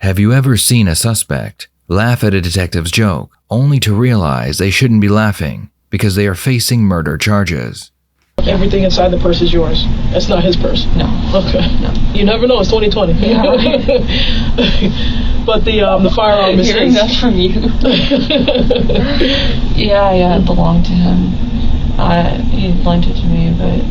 Have you ever seen a suspect laugh at a detective's joke, only to realize they shouldn't be laughing because they are facing murder charges? Everything inside the purse is yours. That's not his purse. No. Okay. No. You never know. It's 2020. Yeah, right. But the firearm is hearing his. that from you. Yeah, it belonged to him. He lent it to me, but...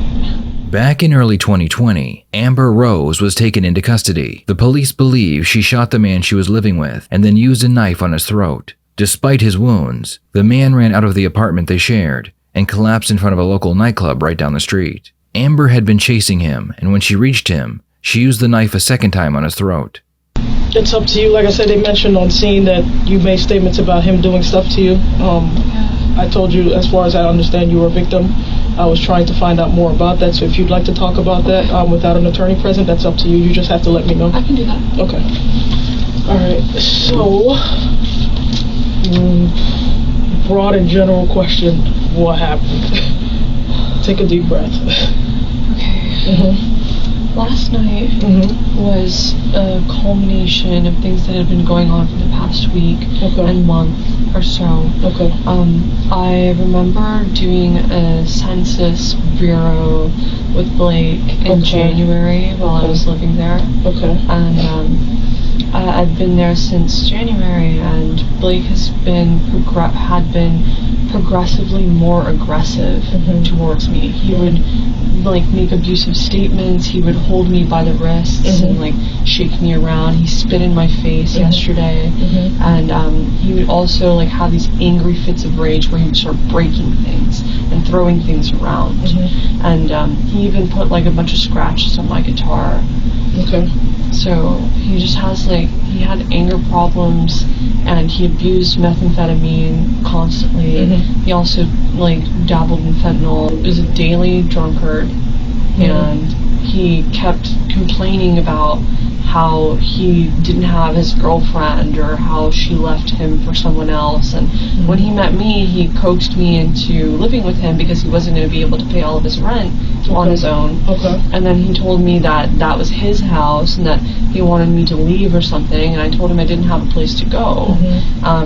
Back in early 2020, Amber Rose was taken into custody. The police believe she shot the man she was living with and then used a knife on his throat. Despite his wounds, the man ran out of the apartment they shared and collapsed in front of a local nightclub right down the street. Amber had been chasing him, and when she reached him, she used the knife a second time on his throat. It's up to you. Like I said, they mentioned on scene that you made statements about him doing stuff to you. I told you, as far as I understand, you were a victim. I was trying to find out more about that, so if you'd like to talk about that without an attorney present, that's up to you. You just have to let me know. I can do that. Okay. All right. So, broad and general question, what happened? Take a deep breath. Okay. Last night was a culmination of things that had been going on for the past week and month or so. Okay. I remember doing a census bureau with Blake in January while I was living there. Okay. And I've been there since January, and Blake had been progressively more aggressive towards me. He would make abusive statements. He would hold me by the wrists and shake me around. He spit in my face yesterday, and he would also have these angry fits of rage where he would start breaking things and throwing things around. And he even put a bunch of scratches on my guitar. Okay. So he just has he had anger problems, and he abused methamphetamine constantly. He also dabbled in fentanyl. He was a daily drunkard, and he kept complaining about how he didn't have his girlfriend or how she left him for someone else. And when he met me, he coaxed me into living with him because he wasn't going to be able to pay all of his rent on his own. And then he told me that that was his house and that he wanted me to leave or something, and I told him I didn't have a place to go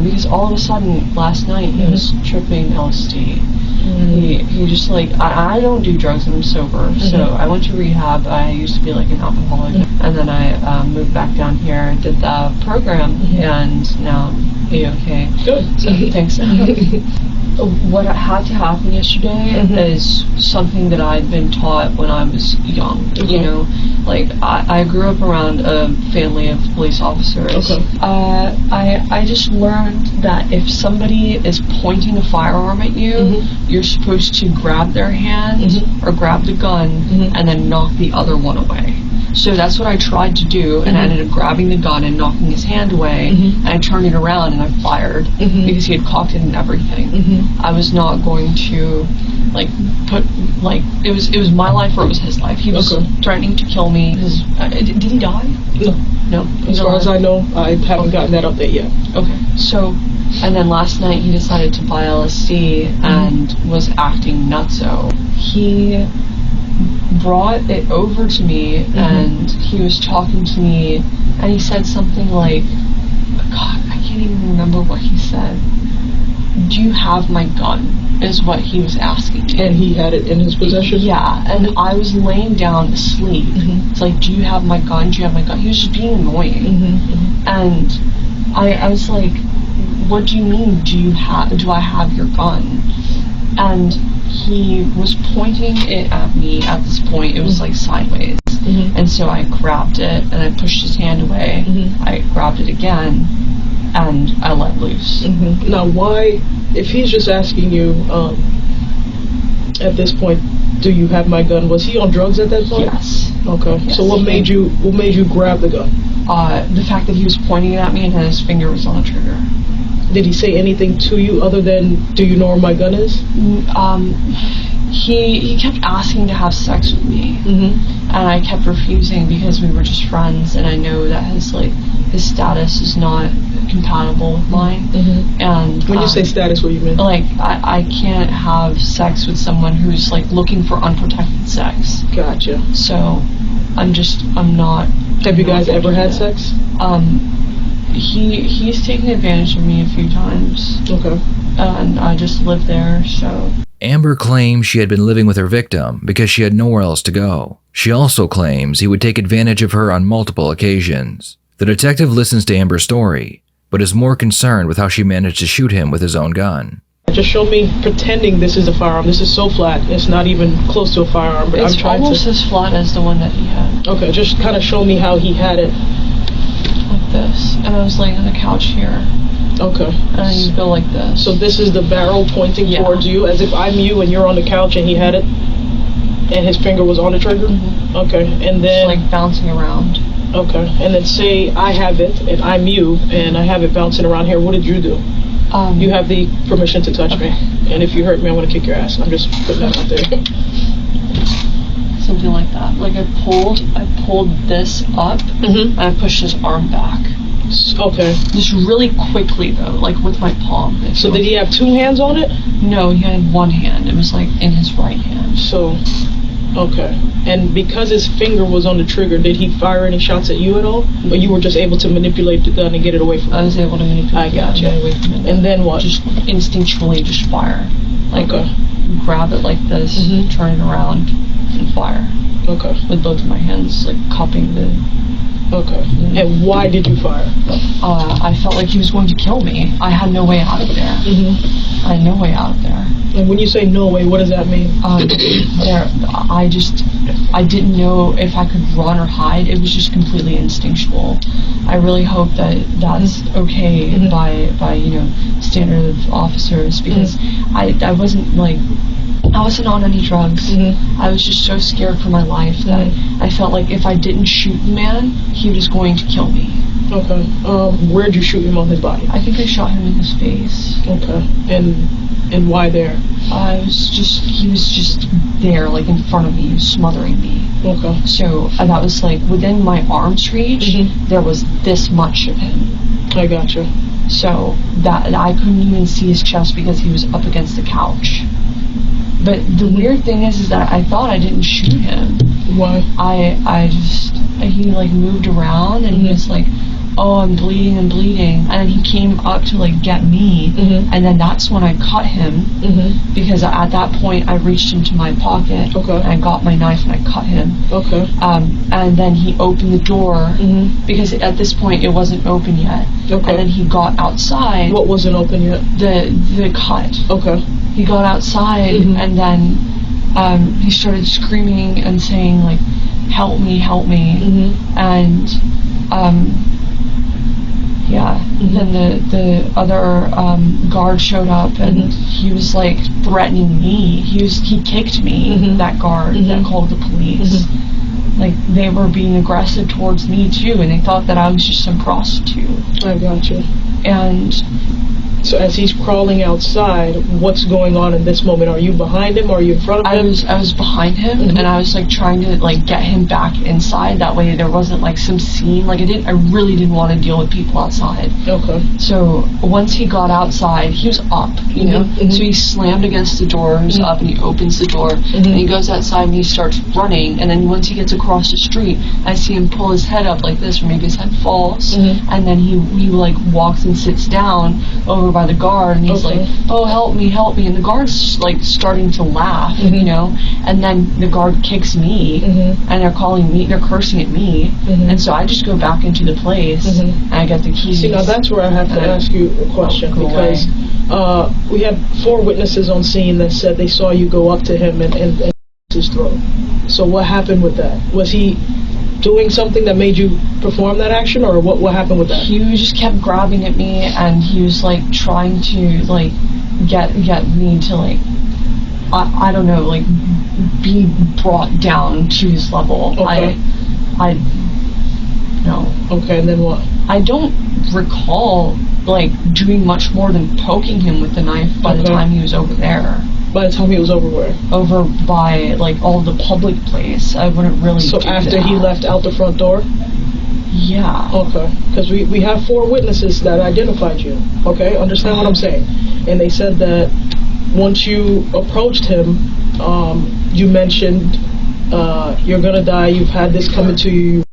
because all of a sudden last night he was tripping LSD. He just I don't do drugs and I'm sober, so I went to rehab. I used to be an alcoholic, and then I moved back down here, did the program, and now I'm okay. Good. So thanks. What had to happen yesterday is something that I'd been taught when I was young. You know, I grew up around a family of police officers. I just learned that if somebody is pointing a firearm at you, you're supposed to grab their hand or grab the gun and then knock the other one away. So that's what I tried to do, and I ended up grabbing the gun and knocking his hand away, and I turned it around and I fired because he had cocked it and everything. I was not going to it was my life or it was his life. He was threatening to kill me. Did he die? No. As far as I know, I haven't gotten that update yet. Okay. So, and then last night he decided to buy LSD and was acting nutso. He brought it over to me and he was talking to me and he said something God, I can't even remember what he said. Do you have my gun? Is what he was asking me. And he had it in his possession? Yeah, and I was laying down asleep. It's do you have my gun? Do you have my gun? He was just being annoying. And I was what do you mean, do I have your gun? And he was pointing it at me at this point. It was sideways. And so I grabbed it and I pushed his hand away. I grabbed it again and I let loose. Now why, if he's just asking you at this point, do you have my gun, was he on drugs at that point? Yes. Okay. Yes. So what made you grab the gun? The fact that he was pointing it at me and his finger was on the trigger. Did he say anything to you other than, do you know where my gun is? He kept asking to have sex with me, and I kept refusing because we were just friends, and I know that his status is not compatible with mine. And when you say status, what do you mean? I can't have sex with someone who's looking for unprotected sex. Gotcha. So I'm not. Have you guys ever had sex? he's taken advantage of me a few times. Okay. And I just live there, so. Amber claims she had been living with her victim because she had nowhere else to go. She also claims he would take advantage of her on multiple occasions. The detective listens to Amber's story, but is more concerned with how she managed to shoot him with his own gun. Just show me pretending this is a firearm. This is so flat, it's not even close to a firearm. But it's I'm trying almost to... as flat as the one that he had. Okay, just kind of show me how he had it. Like this. And I was laying on the couch here. Okay. And you go like this. So this is the barrel pointing towards you, as if I'm you and you're on the couch and he had it? And his finger was on the trigger? Mm-hmm. Okay, and then... It's like bouncing around. Okay, and then say I have it, and I'm you, and I have it bouncing around here. What did you do? You have the permission to touch me. And if you hurt me, I'm going to kick your ass. I'm just putting that out there. Something like that. Like I pulled this up, and I pushed his arm back. Okay. Just really quickly though, like with my palm. So did he have two hands on it? No, he had one hand. It was like in his right hand. So, okay. And because his finger was on the trigger, did he fire any shots at you at all? Or you were just able to manipulate the gun and get it away from him? I was able to manipulate I gotcha. Get away from him. And then what? Just instinctually just fire. Like grab it like this, turn it around, and fire. Okay. With both of my hands, like cupping the... Okay. And why did you fire? I felt like he was going to kill me. I had no way out of there. I had no way out of there. And when you say no way, what does that mean? I didn't know if I could run or hide. It was just completely instinctual. I really hope that that's okay by standard of officers, because I wasn't on any drugs. I was just so scared for my life that I felt like if I didn't shoot the man, he was going to kill me. Okay. Where'd you shoot him on his body? I think I shot him in his face. Okay. And why there? He was just there, like in front of me, he was smothering me. Okay. So that was like within my arm's reach, there was this much of him. I gotcha. So that I couldn't even see his chest because he was up against the couch. But the weird thing is that I thought I didn't shoot him. Why? He like moved around and he was like, oh, I'm bleeding. And then he came up to like get me. And then that's when I cut him. Because at that point I reached into my pocket. Okay. And I got my knife and I cut him. Okay. And then he opened the door. Because at this point it wasn't open yet. Okay. And then he got outside. What wasn't open yet? The cut. Okay. He got outside and then he started screaming and saying like, help me. And then the other guard showed up and he was like threatening me. He kicked me, that guard that called the police. Like they were being aggressive towards me too, and they thought that I was just some prostitute. I gotcha. And so as he's crawling outside, what's going on in this moment? Are you behind him or are you in front of him? I was behind him and I was like trying to like get him back inside. That way there wasn't like some scene. Like I really didn't want to deal with people outside. Okay. So once he got outside, he was up, you know. So he slammed against the door, he was up, and he opens the door, and he goes outside and he starts running. And then once he gets across the street, I see him pull his head up like this, or maybe his head falls, and then he like walks and sits down over by the guard, and he's like, oh, help me, and the guard's like starting to laugh, you know, and then the guard kicks me, and they're cursing at me, and so I just go back into the place, and I get the keys. See, now that's where I have to ask you a question, because we had 4 witnesses on scene that said they saw you go up to him and his throat. So what happened with that? Was he doing something that made you perform that action, or what happened with that? He just kept grabbing at me, and he was like trying to like get me to like I don't know, like be brought down to his level. Okay. No. Okay, and then what? I don't recall like doing much more than poking him with the knife by the time he was over there. By the time he was over where? Over by like all the public place. I wouldn't really. So after he left out the front door? Yeah. Okay. Because we have 4 witnesses that identified you. Okay, understand what I'm saying? And they said that once you approached him, you mentioned you're gonna die. You've had this coming to you.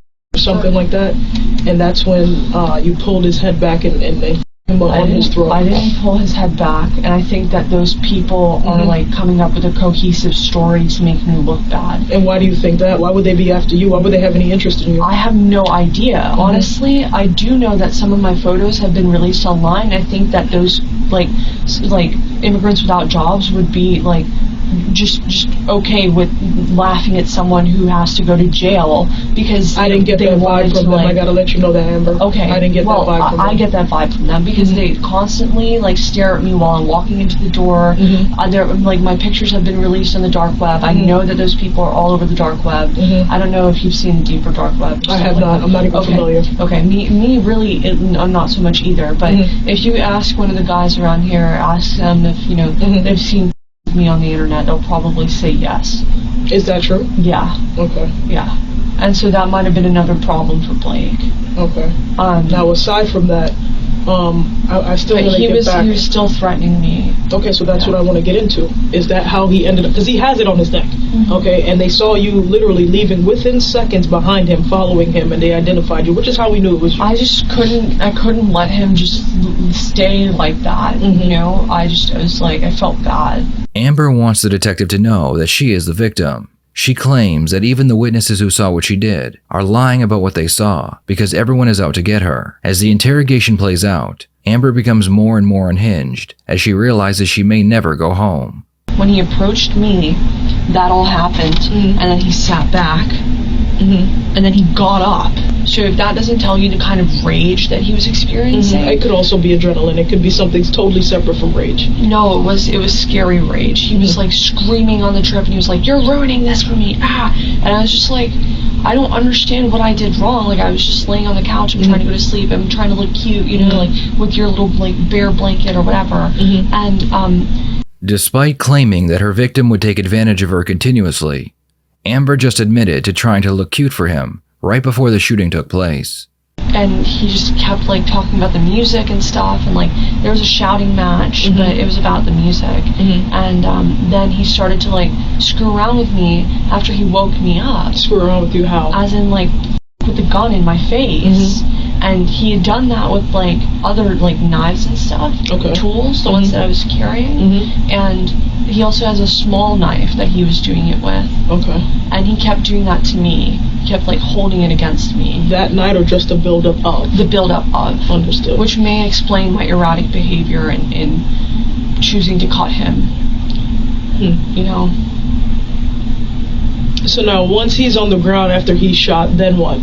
something like that, and that's when you pulled his head back and him on his throat. I didn't pull his head back, and I think that those people are like coming up with a cohesive story to make me look bad. And why do you think that? Why would they be after you? Why would they have any interest in you? I have no idea. Honestly, I do know that some of my photos have been released online. I think that those like immigrants without jobs would be like just okay with laughing at someone who has to go to jail because I didn't get that vibe from them. I gotta let you know that, Amber. Okay. I didn't get that vibe from them. I get that vibe from them because they constantly like stare at me while I'm walking into the door. They're like, my pictures have been released on the dark web. I know that those people are all over the dark web. I don't know if you've seen the deeper dark web. I have not. I'm not even familiar. Okay, me really, I'm not so much either. But if you ask one of the guys around here, ask them if they've seen me on the internet, they'll probably say yes. Is that true? Yeah. Okay. Yeah. And so that might have been another problem for Blake. Okay. Now, aside from that, I still want to get back. He was still threatening me. Okay, so that's what I want to get into. Is that how he ended up? Because he has it on his neck. Okay, and they saw you literally leaving within seconds behind him, following him, and they identified you, which is how we knew it was you. I couldn't let him just stay like that. You know, I was like, I felt bad. Amber wants the detective to know that she is the victim. She claims that even the witnesses who saw what she did are lying about what they saw because everyone is out to get her. As the interrogation plays out, Amber becomes more and more unhinged as she realizes she may never go home. When he approached me, that all happened, and then he sat back, and then he got up. So if that doesn't tell you the kind of rage that he was experiencing... It could also be adrenaline. It could be something totally separate from rage. No, it was scary rage. He was like screaming on the trip, and he was like, "You're ruining this for me, ah!" And I was just like, I don't understand what I did wrong. Like, I was just laying on the couch, I'm trying to go to sleep, I'm trying to look cute, you know, like with your little like bear blanket or whatever. And despite claiming that her victim would take advantage of her continuously, Amber just admitted to trying to look cute for him right before the shooting took place. And he just kept like talking about the music and stuff, and like there was a shouting match, but it was about the music. And then he started to like screw around with me after he woke me up. Screw around with you how? As in like with the gun in my face. And he had done that with like other like knives and stuff, tools, the ones that I was carrying. And he also has a small knife that he was doing it with. And he kept doing that to me. He kept like holding it against me. That night, or just a buildup of? The buildup of. Understood. Which may explain my erratic behavior in choosing to cut him. You know? So now, once he's on the ground after he's shot, then what?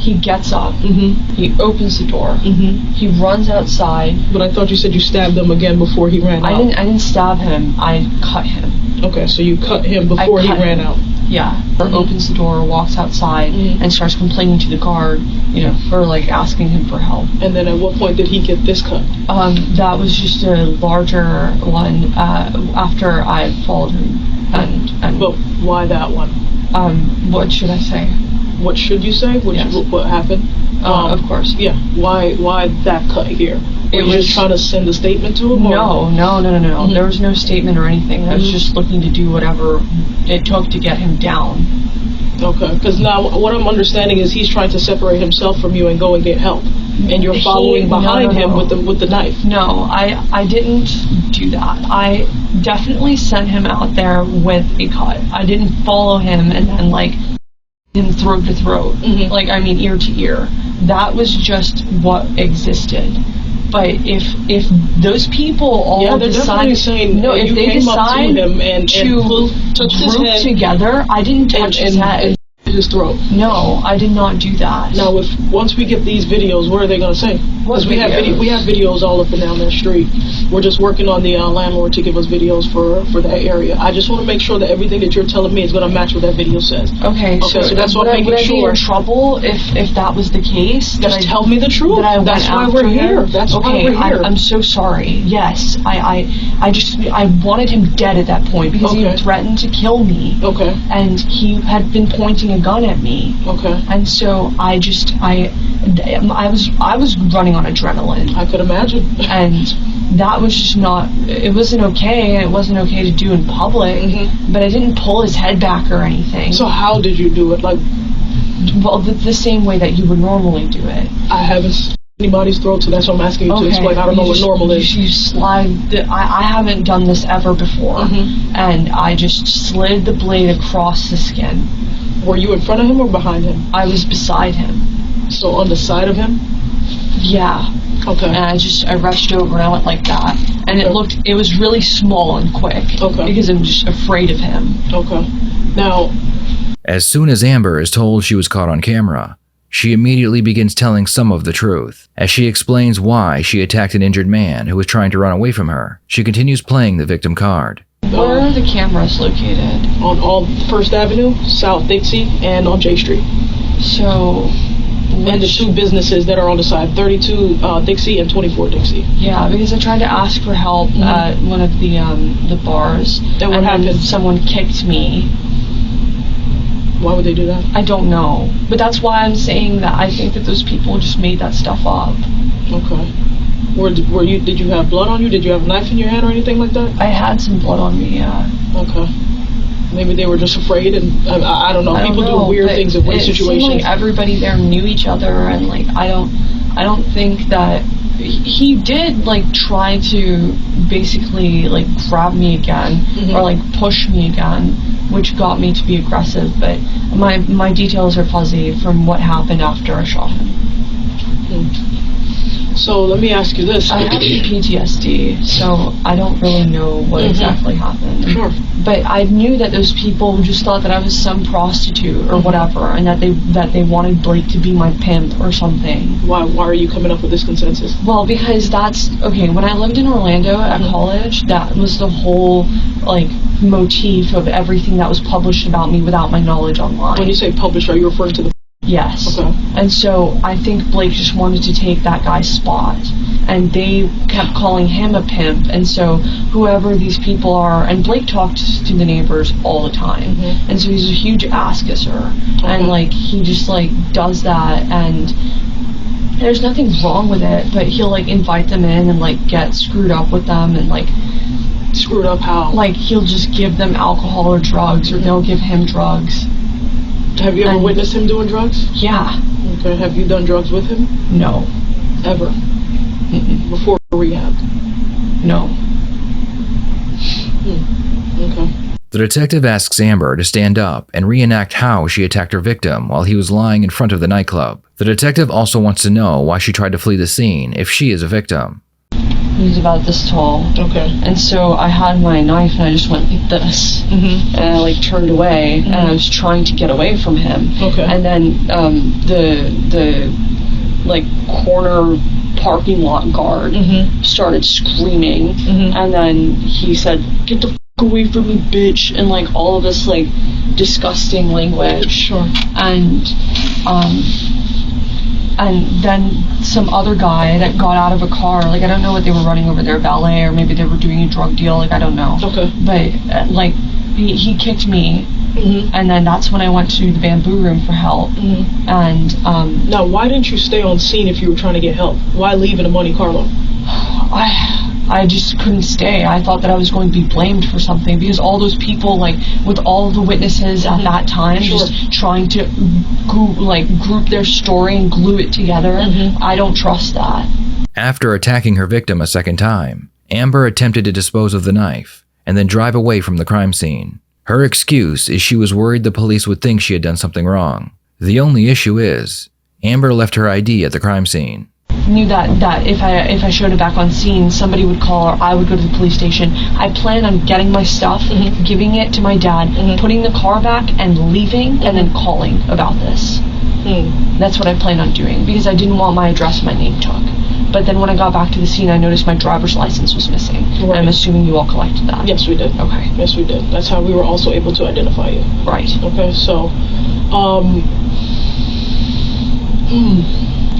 He gets up, he opens the door, he runs outside. But I thought you said you stabbed him again before he ran out. I didn't stab him, I cut him. Okay, so you cut him before he ran out. Yeah, or opens the door, walks outside, and starts complaining to the guard, you know, for like asking him for help. And then at what point did he get this cut? That was just a larger one after I followed him. But why that one? What should I say? What should you say? What happened? Of course. Yeah. Why that cut here? Were you just trying to send a statement to him? No. There was no statement or anything. I was just looking to do whatever it took to get him down. Okay. Because now what I'm understanding is he's trying to separate himself from you and go and get help, and you're following behind him with the knife. No, I didn't do that. I definitely sent him out there with a cut. I didn't follow him and then like him throat to throat, like I mean ear to ear. That was just what existed. But if those people all decide, if they decide to group together, I didn't touch his head. His throat. No, I did not do that. Now, once we get these videos, what are they going to say? Because we have videos all up and down that street. We're just working on the landlord to give us videos for that area. I just want to make sure that everything that you're telling me is going to match what that video says. Okay, so that's what I'm making sure. Would I be in trouble if that was the case? Just tell me the truth. That's why we're here. That's why we're here. I'm so sorry. Yes, I wanted him dead at that point because he had threatened to kill me. Okay. And he had been pointing a gun at me. Okay. And so I was running on adrenaline. I could imagine. And that was just not, it wasn't okay. It wasn't okay to do in public. But I didn't pull his head back or anything. So how did you do it? Like, Well, the same way that you would normally do it. I haven't slit anybody's throat, so that's what I'm asking you to explain. I don't know what normal is. You slide I haven't done this ever before, and I just slid the blade across the skin. Were you in front of him or behind him? I was beside him. So on the side of him? Yeah. Okay. And I reached over and I went like that. And it was really small and quick. Okay. Because I'm just afraid of him. Okay. Now, As soon as Amber is told she was caught on camera, she immediately begins telling some of the truth. As she explains why she attacked an injured man who was trying to run away from her, she continues playing the victim card. Where are the cameras located? on First Avenue, South Dixie, and on J Street. So... And the two businesses that are on the side, 32 Dixie and 24 Dixie. Yeah, because I tried to ask for help at one of the bars. Then what and happened? then someone kicked me. Why would they do that? I don't know. But that's why I'm saying that I think that those people just made that stuff up. Okay. Did you have blood on you? Did you have a knife in your hand or anything like that? I had some blood on me, yeah. Okay. Maybe they were just afraid, and I don't know. People do weird things in weird situations. It seemed like everybody there knew each other, and like I don't think that he did like try to basically like grab me again or like push me again, which got me to be aggressive. But my details are fuzzy from what happened after I shot him. So let me ask you this. I have PTSD, so I don't really know what exactly happened. Sure. But I knew that those people just thought that I was some prostitute or whatever, and that they wanted Blake to be my pimp or something. Why are you coming up with this consensus? Well, because that's okay. When I lived in Orlando at college, that was the whole like motif of everything that was published about me without my knowledge online. When you say published, are you referring to the? Yes. Okay. And so I think Blake just wanted to take that guy's spot, and they kept calling him a pimp, and so whoever these people are, and Blake talked to the neighbors all the time, and so he's a huge ass kisser, and like he just like does that, and there's nothing wrong with it, but he'll like invite them in and like get screwed up with them, and like screwed up how? Like he'll just give them alcohol or drugs, or they'll give him drugs. Have you ever witnessed him doing drugs? Yeah. Okay. Have you done drugs with him? No. Ever? Before rehab? No. Okay. The detective asks Amber to stand up and reenact how she attacked her victim while he was lying in front of the nightclub. The detective also wants to know why she tried to flee the scene if she is a victim. He was about this tall. Okay. And so I had my knife and I just went like this. And I like turned away and I was trying to get away from him. Okay. And then the like corner parking lot guard started screaming. And then he said, "Get the f*** away from me, bitch," and like all of this like disgusting language. Sure. And then some other guy that got out of a car, like I don't know what they were running over there, valet, or maybe they were doing a drug deal, like I don't know. Okay. But like he kicked me, and then that's when I went to the bamboo room for help. And now, why didn't you stay on scene if you were trying to get help? Why leave in a Monte Carlo? I just couldn't stay. I thought that I was going to be blamed for something because all those people, like with all the witnesses at that time, just trying to group their story and glue it together. I don't trust that. After attacking her victim a second time, Amber attempted to dispose of the knife and then drive away from the crime scene. Her excuse is she was worried the police would think she had done something wrong. The only issue is, Amber left her ID at the crime scene. Knew that if I showed it back on scene, somebody would call or I would go to the police station. I plan on getting my stuff, giving it to my dad, putting the car back and leaving, and then calling about this. That's what I plan on doing because I didn't want my address and my name took. But then when I got back to the scene, I noticed my driver's license was missing. Right. I'm assuming you all collected that. Yes, we did. Okay. Yes, we did. That's how we were also able to identify you. Right. Okay, so,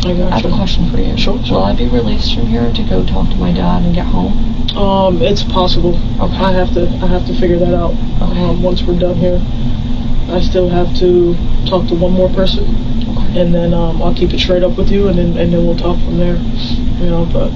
I have a question for you. Sure. Will I be released from here to go talk to my dad and get home? It's possible. Okay. I have to figure that out. Okay. Once we're done here, I still have to talk to one more person, and then I'll keep it straight up with you, and then we'll talk from there. You know, but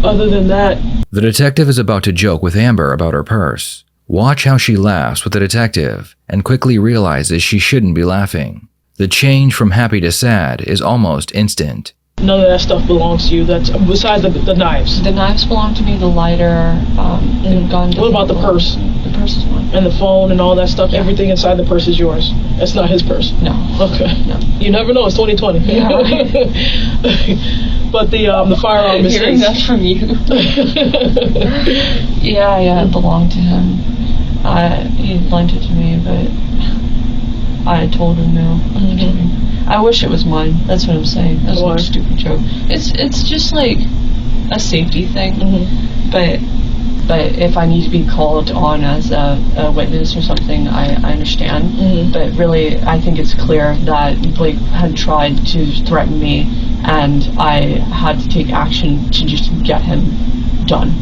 other than that, the detective is about to joke with Amber about her purse Watch how she laughs with the detective and quickly realizes she shouldn't be laughing. The change from happy to sad is almost instant. None of that stuff belongs to you. That's besides the knives. The knives belong to me, the lighter, the gun. What about the purse? The purse is mine. And the phone and all that stuff? Yeah. Everything inside the purse is yours? That's not his purse? No. Okay. No. You never know, it's 2020. Yeah, right. But the firearm is hearing his. that from you. Yeah, it belonged to him. He lent it to me, but I told him no. I wish it was mine. That's what I'm saying. That's a stupid joke. It's just like a safety thing. But if I need to be called on as a witness or something, I understand. But really, I think it's clear that Blake had tried to threaten me, and I had to take action to just get him done.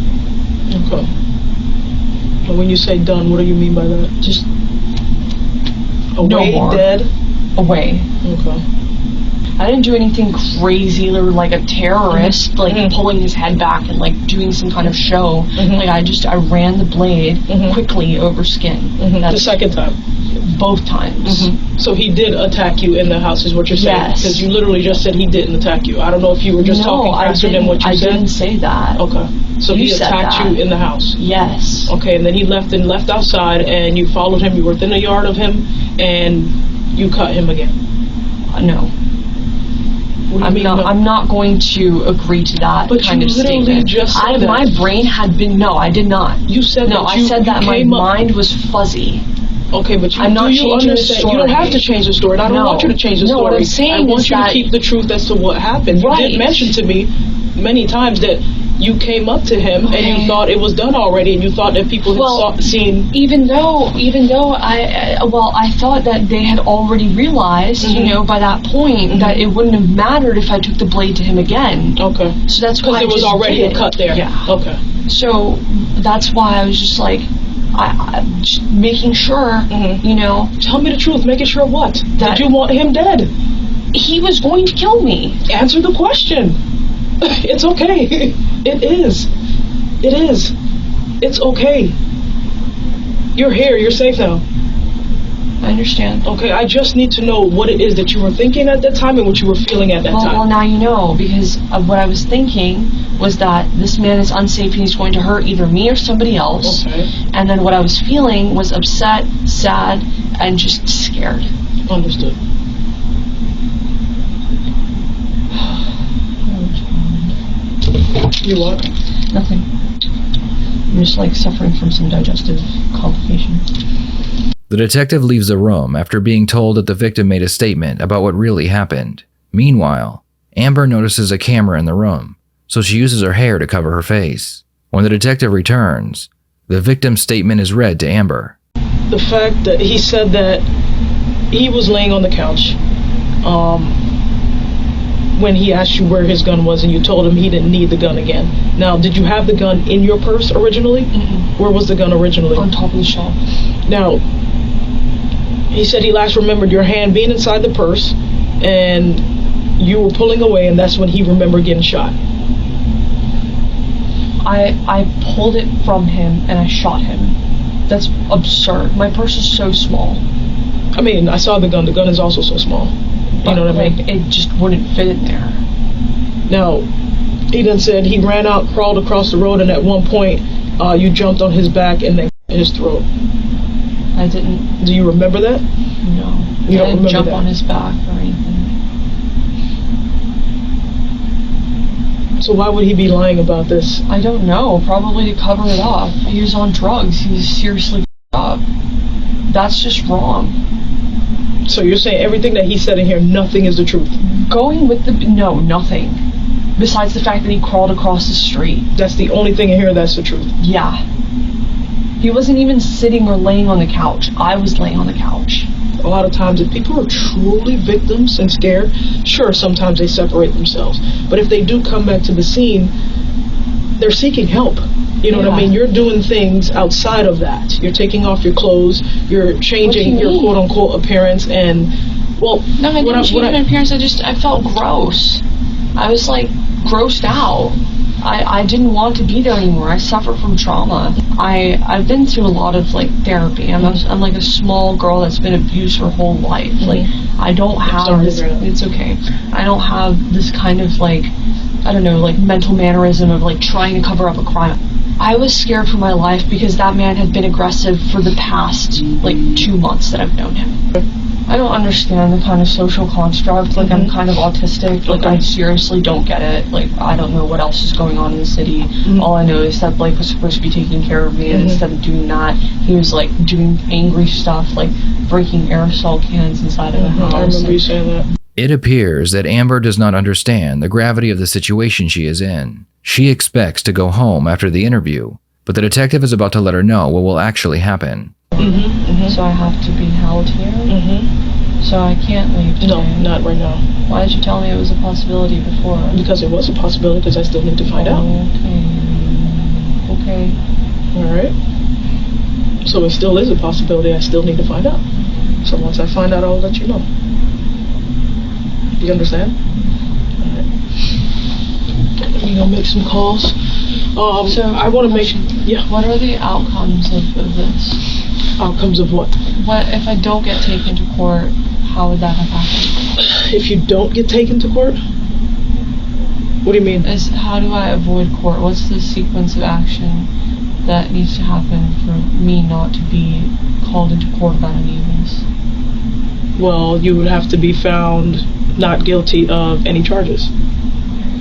Okay. And when you say done, what do you mean by that? Just away, no more. Dead? Away. Okay. I didn't do anything crazy or like a terrorist, like pulling his head back and like doing some kind of show. Like I ran the blade quickly over skin. The second time? Both times. So he did attack you in the house is what you're saying? Yes. Because you literally just said he didn't attack you. I don't know if you were just talking faster than what you said. I didn't say that. Okay. So he attacked you in the house? Yes. Okay, and then he left outside and you followed him, you were within a yard of him, and you cut him again? No. I'm not going to agree to that kind of statement. But you literally just said that. My brain had been, no, I did not. You said no, that I said that my mind was fuzzy. Okay, but I'm not changing the story. You don't have to change the story. I don't want you to change the story. No, what I'm saying I want you to keep the truth as to what happened. You did mention to me many times that you came up to him and you thought it was done already, and you thought that people had seen. Even though I thought that they had already realized, by that point, that it wouldn't have mattered if I took the blade to him again. Okay. So that's why because there was already a cut there. Yeah. Okay. So that's why I was just like, I just making sure, Tell me the truth. Making sure what? That you want him dead. He was going to kill me. Answer the question. It's okay. It is. It is. It's okay. You're here. You're safe now. I understand. Okay, I just need to know what it is that you were thinking at that time and what you were feeling at that time. Well, now you know, because of what I was thinking was that this man is unsafe and he's going to hurt either me or somebody else. Okay. And then what I was feeling was upset, sad, and just scared. Understood. You what? Nothing. I'm just suffering from some digestive complication. The detective leaves the room after being told that the victim made a statement about what really happened. Meanwhile, Amber notices a camera in the room, so she uses her hair to cover her face. When the detective returns, the victim's statement is read to Amber. The fact that he said that he was laying on the couch when he asked you where his gun was and you told him he didn't need the gun again. Now, did you have the gun in your purse originally? Where was the gun originally? On top of the shelf. Now, he said he last remembered your hand being inside the purse and you were pulling away, and that's when he remembered getting shot. I pulled it from him and I shot him. That's absurd. My purse is so small. I mean, I saw the gun. The gun is also so small. You know what I mean? It just wouldn't fit in there. Now, he then said he ran out, crawled across the road, and at one point, you jumped on his back and then his throat. I didn't. Do you remember that? No. You don't remember jump that? on his back or anything. So why would he be lying about this? I don't know. Probably to cover it up. He was on drugs. He was seriously up. That's just wrong. So you're saying everything that he said in here, nothing is the truth? Going with no, nothing. Besides the fact that he crawled across the street. That's the only thing in here that's the truth? Yeah. He wasn't even sitting or laying on the couch. I was laying on the couch. A lot of times, if people are truly victims and scared, sure, sometimes they separate themselves. But if they do come back to the scene, they're seeking help. You know what I mean? You're doing things outside of that. You're taking off your clothes. You're changing your quote-unquote appearance. And, well... No, I didn't change my appearance. I felt gross. I was, grossed out. I didn't want to be there anymore. I suffer from trauma. I've been through a lot of, like, therapy. I'm like a small girl that's been abused her whole life. Like, I don't have this, it's okay. I don't have this kind of, like, I don't know, like, mental mannerism of, like, trying to cover up a crime. I was scared for my life because that man had been aggressive for the past, like, 2 months that I've known him. I don't understand the kind of social construct. Like, I'm kind of autistic. Like, I seriously don't get it. Like, I don't know what else is going on in the city. All I know is that Blake was supposed to be taking care of me, and instead of doing that, he was, like, doing angry stuff, like breaking aerosol cans inside of the house. I remember you saying that. It appears that Amber does not understand the gravity of the situation she is in. She expects to go home after the interview, but the detective is about to let her know what will actually happen. So I have to be held here? So I can't leave today? No, not right now. Why did you tell me it was a possibility before? Because it was a possibility, because I still need to find out. Okay. Alright. So it still is a possibility, I still need to find out. So once I find out, I'll let you know. You understand? Alright. You gonna make some calls? So I want to make... Yeah. What are the outcomes of this? Outcomes of what? What if I don't get taken to court? How would that have happened? If you don't get taken to court? What do you mean? How do I avoid court? What's the sequence of action that needs to happen for me not to be called into court about any of this? Well, you would have to be found not guilty of any charges.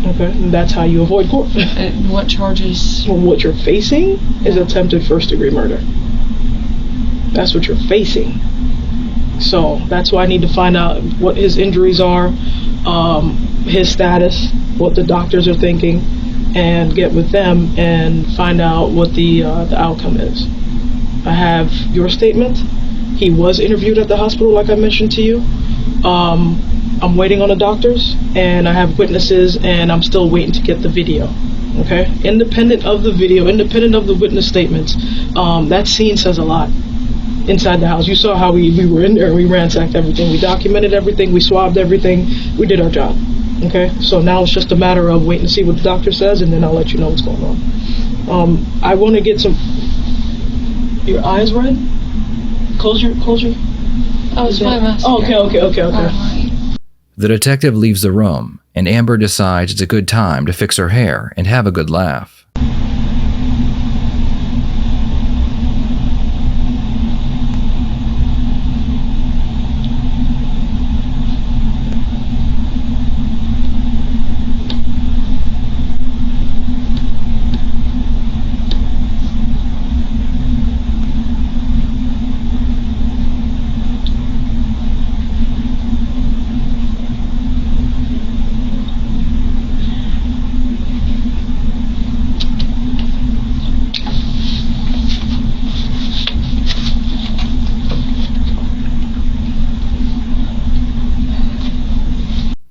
Okay, and that's how you avoid court. And what charges? Well, what you're facing is attempted first-degree murder. That's what you're facing. So that's why I need to find out what his injuries are, his status, what the doctors are thinking, and get with them and find out what the outcome is. I have your statement. He was interviewed at the hospital, like I mentioned to you. I'm waiting on the doctors, and I have witnesses, and I'm still waiting to get the video. Okay? Independent of the video, independent of the witness statements, that scene says a lot inside the house. You saw how we were in there, and we ransacked everything. We documented everything. We swabbed everything. We did our job. Okay? So now it's just a matter of waiting to see what the doctor says, and then I'll let you know what's going on. I want to get some... Your eyes red? Close your... Oh, it's my mask. Oh, okay. The detective leaves the room, and Amber decides it's a good time to fix her hair and have a good laugh.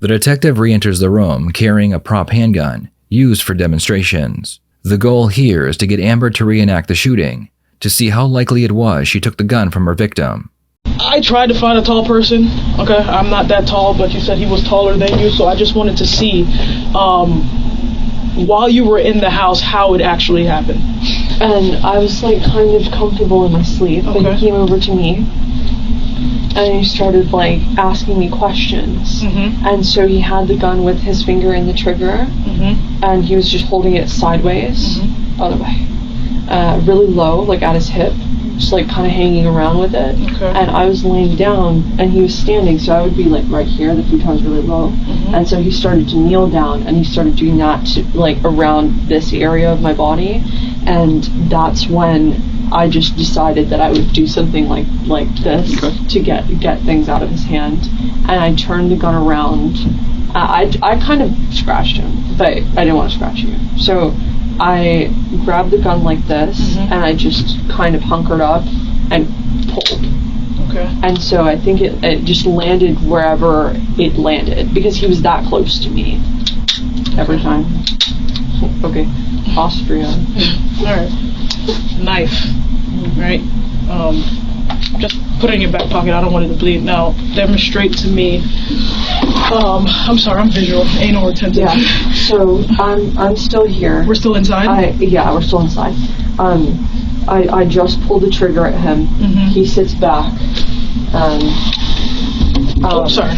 The detective re-enters the room carrying a prop handgun used for demonstrations. The goal here is to get Amber to reenact the shooting, to see how likely it was she took the gun from her victim. I tried to find a tall person. Okay, I'm not that tall, but you said he was taller than you, so I just wanted to see, while you were in the house, how it actually happened. And I was, like, kind of comfortable in my sleep, and he came over to me, and he started, like, asking me questions. And so he had the gun with his finger in the trigger, and he was just holding it sideways, other way, really low, like at his hip, just like kind of hanging around with it. And I was laying down, and he was standing, so I would be like right here, the futon's really low. And so he started to kneel down, and he started doing that to, like, around this area of my body, and that's when I just decided that I would do something like this to get things out of his hand. And I turned the gun around. I kind of scratched him, but I didn't want to scratch you. So I grabbed the gun like this, and I just kind of hunkered up and pulled. And so I think it just landed wherever it landed, because he was that close to me every time. Okay, Austria. Alright. Knife. Right? Just put it in your back pocket. I don't want it to bleed. Now, demonstrate to me. I'm sorry, I'm visual. Anal retentive. Yeah. So I'm still here. We're still inside? Yeah, we're still inside. I just pulled the trigger at him. Mm-hmm. He sits back. Sorry.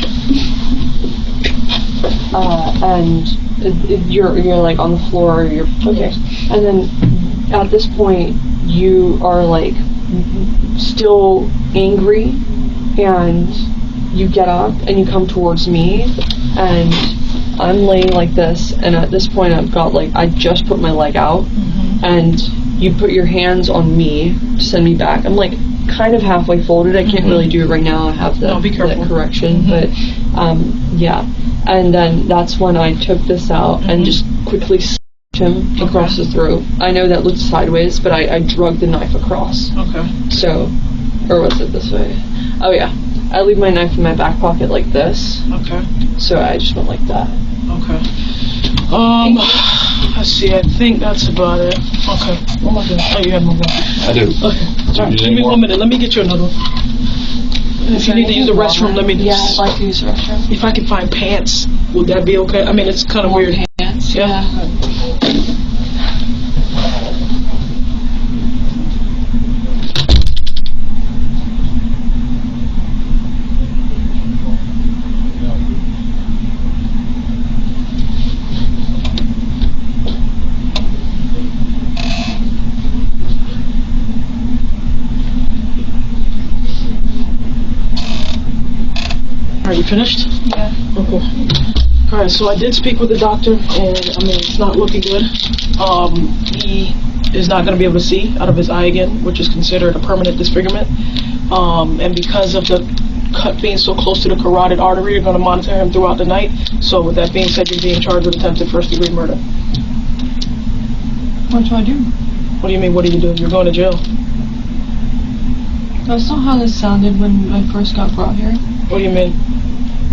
And you're like on the floor. You're okay. And then at this point, you are like still angry, and you get up and you come towards me, and I'm laying like this. And at this point, I just put my leg out, and you put your hands on me to send me back. I'm like kind of halfway folded. I can't really do it right now. I have the correction, but yeah. And then that's when I took this out and just quickly slashed him across the throat. I know that looked sideways, but I drug the knife across. Okay. So, or was it this way? Oh yeah. I leave my knife in my back pocket like this. Okay. So I just went like that. Okay. Let's see. I think that's about it. Okay. One more thing. Oh, you have more. I do. Okay. All right. Give me 1 minute. Let me get you another one. If you need to use the restroom, let me. Yeah, I'd like to use the restroom. If I can find pants, would that be okay? I mean, it's kind of weird. Pants. Yeah. Are you finished? Yeah. Okay. All right, so I did speak with the doctor, and I mean, it's not looking good. He is not going to be able to see out of his eye again, which is considered a permanent disfigurement. And because of the cut being so close to the carotid artery, you're going to monitor him throughout the night. So with that being said, you're being charged with attempted first-degree murder. What do I do? What do you mean, what do you do? You're going to jail. That's not how this sounded when I first got brought here. What do you mean?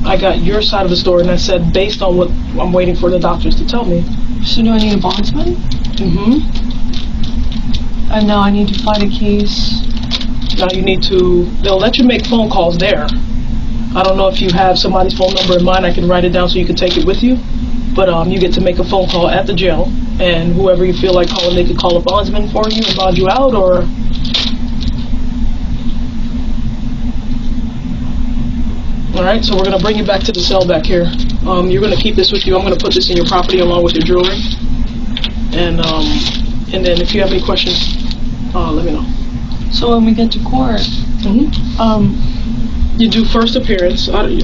I got your side of the story, and I said, based on what I'm waiting for the doctors to tell me. So do I need a bondsman? Mm-hmm. And now I need to fight a case. Now you need to, they'll let you make phone calls there. I don't know if you have somebody's phone number in mind. I can write it down so you can take it with you. But you get to make a phone call at the jail, and whoever you feel like calling, they could call a bondsman for you and bond you out, or... Alright, so we're going to bring you back to the cell back here. You're going to keep this with you. I'm going to put this in your property along with your jewelry. And then if you have any questions, let me know. So when we get to court, you do first appearance. I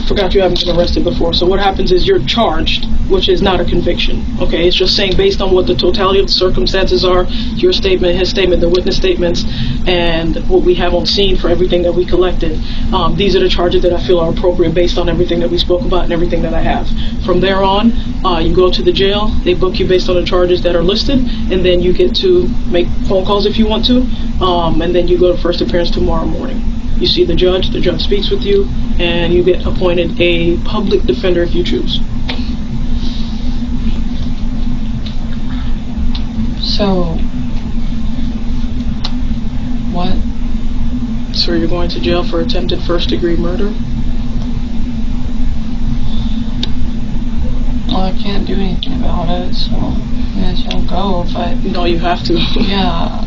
forgot you haven't been arrested before. So what happens is you're charged, which is not a conviction. Okay, it's just saying based on what the totality of the circumstances are, your statement, his statement, the witness statements, and what we have on scene for everything that we collected. These are the charges that I feel are appropriate based on everything that we spoke about and everything that I have. From there on, you go to the jail. They book you based on the charges that are listed, and then you get to make phone calls if you want to, and then you go to first appearance tomorrow morning. You see the judge speaks with you, and you get appointed a public defender if you choose. so what? So you're going to jail for attempted first-degree murder? Well, I can't do anything about it, so I guess I'll go, but... No, you have to. Yeah.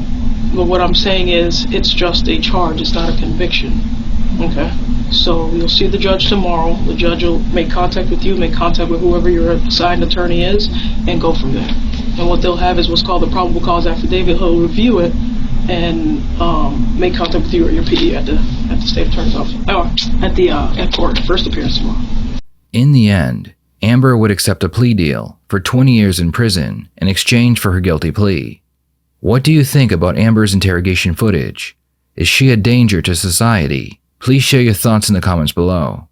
But what I'm saying is, it's just a charge, it's not a conviction. Okay? So you'll see the judge tomorrow. The judge will make contact with you, make contact with whoever your assigned attorney is, and go from there. And what they'll have is what's called the probable cause affidavit. He'll review it and make contact with you or your PE at the state attorney's office, at court, first appearance tomorrow. In the end, Amber would accept a plea deal for 20 years in prison in exchange for her guilty plea. What do you think about Amber's interrogation footage? Is she a danger to society? Please share your thoughts in the comments below.